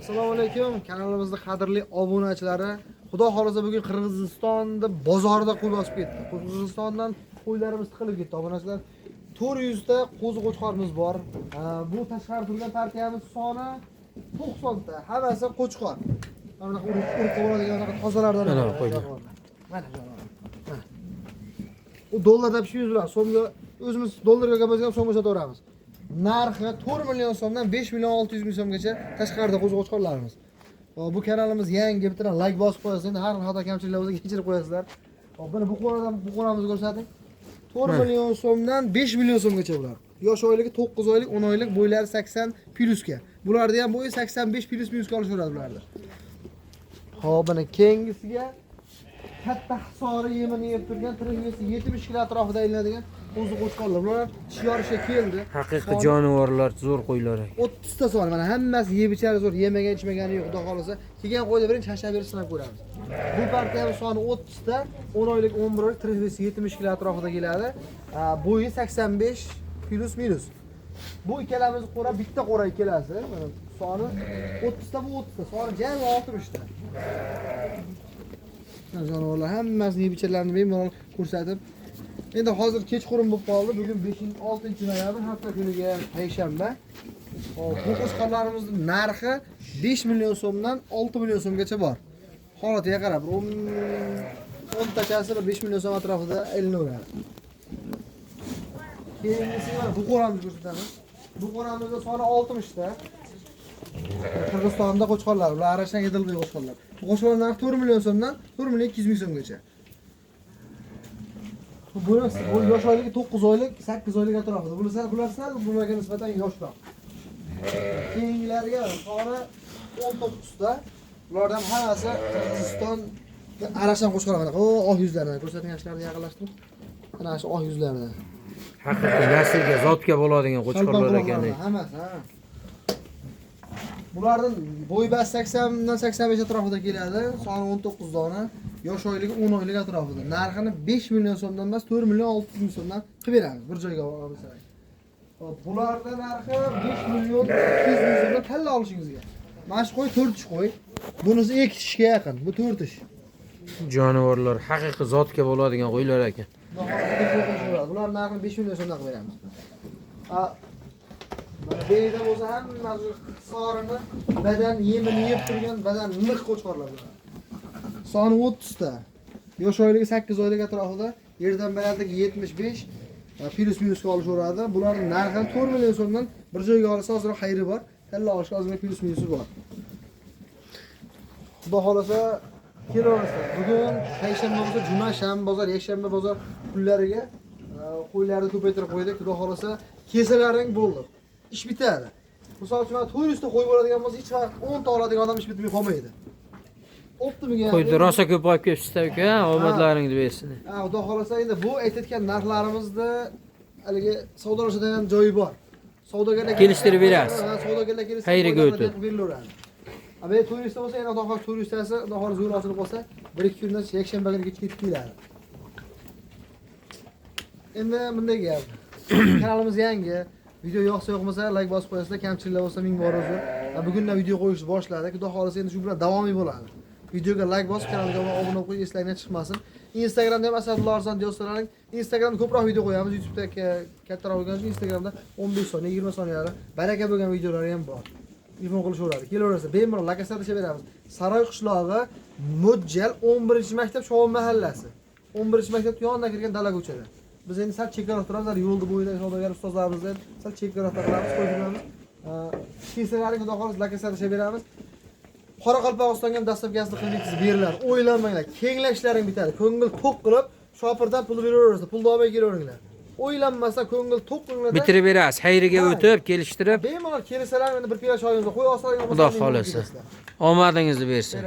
Assalomu alaykum, kanalimizning qadrli obunachilari. Xudo xolasa bugun Qirg'izistonda bozorida qo'y bosib ketdi. Qirg'izistondan qo'ylarimiz tiqilib ketdi. Obunachilar 400 ta qo'zi qo'chqorimiz bor. Bu tashqari turgan partiyamiz soni 90 ta. Hammasi qo'chqor. Mana urib bo'ladigan tozalardan. Mana qo'ydi. Mana u dollarda pishib yuradi. So'mga o'zimiz dollarga qilib so'mga sotaveramiz. Narxi 4 million so'mdan 5 million 600 ming so'mgacha tashqarida qo'zg'ochqonlarimiz. Bu kanalimiz yangi, bitta like bosib qo'yasiz. Endi har xil xato kamchiliklar bo'lsa kechirib qo'yasizlar. Buni bu qo'ramizni ko'rsating. 4 million so'mdan 5 million so'mgacha bular. Yosh oyligi 9 oylik, 10 oylik, bo'ylari 80 plyusga. Bularda ham bo'yi 85 plyus minusga olishaveradi bularda. Xo'p, mana keyingisiga katta hisori yemini yeb turgan 70 kg atrofida aylanadigan qo'zi qo'chqorlar. Bular shiyorishga keldi. Haqiqiy jonivorlar, zo'r qo'ylar. 30 ta son, mana hammasi yeb ichari zo'r, yemagan ichmagani yo'q, xudo xolasa. Kelgan qo'yda birinchi shashab berib sinab ko'ramiz. Bu partiyamiz soni 30 ta, 10 oylik, 11 oylik, 70 kg atrofida keladi. Bo'yi 85 plus minus. Bu ikkalamiz qo'ra, bitta qo'ra ikkalasi. Mana soni 30 ta, bu 30 ta, soni jami 60 ta. Jonivorlar hammasini yeb ichirlarini bemalol ko'rsatib. Endi hozir kechqurun bo'lib qoldi. Bugun 6-noyabr, hafta kuniga payshanba. Hop, bu qo'chqorlarimizning narxi 5 million so'mdan 6 million so'mgacha bor. Holatiga qarab, 10 tachasi 5 million so'm atrofida aylanadi. Keyingisi bu qo'ramizni ko'rsatamiz. Bu qo'ramizda soni 60 ta. Qirg'izistonda qo'chqorlar, ular arashan edilgan qo'chqorlar. Bu qo'chqorlar narxi 4 million so'mdan 4 million 200 ming so'mgacha. Bu yosh oyligi 9 oylik, 8 oylik atrofida. Bular sal bunga nisbatan yoshroq. Keyingilariga soni 19 ta. Bulardan hammasi Qirg'iziston arashan qo'chqorlar. Mana oq yuzlardan ko'rsating, yoshlarni yaqinlashtirib. Mana shu oq yuzlardan. Haqiqiy naslga, zotga bo'ladigan qo'chqorlar ekan. Hammasi, ha. Bularning bo'yi 80 dan 85 atrofida keladi. Soni 19 dona. Yosh oyligi 10 oylik atrofida. Narxini 5 million so'mdan emas, 4 million 600 ming so'mdan qilib beramiz bir joyga olsak. Hop, bularning narxi 5 million 200 ming so'mdan talla olishingizga. Mana shu qo'y 4 ish qo'y. Bunisi 2 ishga yaqin. Bu 4 ish. Jonivorlar haqiqiy zotga bo'ladigan qo'ylar ekan. Bular narxini 5 million so'mdan qilib beramiz. Mana beyda bo'lsa hammasi hisorini, badan yemini yeb turgan, badan liq qo'chqorlar bular. Soni 30 ta. Yosh oyligi 8 oylik atrofida, yerdan balandligi 75 plus minusga olishaveradi. Bularning narxi 4 million so'mdan bir joyga olsa ozroq xayri bor. Talla olishga ozgina plus minusi bor. Xudo xolasa kelaverasizlar. Bugun payshanba bo'lsa, juma, shanba bozor, yakshanba bozor kunlariga qo'ylarni ko'paytirib qo'ydik. Xudo xolasa kesalaring bo'ldi. Ish bitadi. Misol uchun 400 ta qo'y bo'ladigan bo'lsa, hech vaqt 10 ta oladigan odam ish bitmay qolmaydi. Optimiga. Qo'ydi rosa ko'p olib kelishdi aka, omadlaringizni bersin. Xudo xolasa endi bu aytayotgan narxlarimizni haligi savdolashadigan joyi bor. Savdogarlar Kelishtirib berasiz. Savdogarlar kelsa, Xayriga o'tib. berilaveradi. Abe turist bo'lsa, endi xudo xolasa turistasi, xudo xolasa yo'l ochilib qolsa, 1-2 kundan yakshanba kuni ketib keladi. Endi bunday gap. Kanalimiz yangi. Video yoqsa yoqmasa like bosib qo'yasizlar, kamchiliklar bo'lsa ming bor uzr. Bugundan video qo'yishni boshladik. Xudo xolasa endi shu bilan davomiy bo'ladi. Videoga like bosib, kanalga obuna bo'lib qo'yish eslaridan chiqmasin. Instagramda ham Asadullo Arzon do'stlaring, Instagramda ko'proq video qo'yamiz. YouTube'da kattaroq bo'lgani uchun Instagramda 15 soniya, 20 soniyalari baraka bo'lgan videolar ham bor. Telefon qilishaveradi. Kelaversa, bemalol lokasiya beramız. Saroy qishlog'i, Mo'jjal 11-maktab Shovon mahallasi. 11-maktab yonidan kirgan dala ko'chada. Biz endi sal chekkaroq turamiz, yo'lda bo'yidagi savdogar ustozlarimizdan sal chekkaroq qilamiz, qo'ydiramiz. Kesalaring xudo xolasa lokasiya beramiz. Qoraqalpog'istonga ham dastavkasini qilib yetkazib beriladi. O'ylanmanglar, kenglashlaring bitadi. Ko'ngil to'q qilib, shopirdan pul beraverasiz, pulni olmay kelaveringlar. O'ylanmasa ko'ngil to'q qilinglar. Bitirib berasiz, xayriga o'tib, kelishtirib. Bemalol kelsalar endi bir piyola choyingizni qo'y olsalaring, Xudo xolasa. Omadingizni bersin.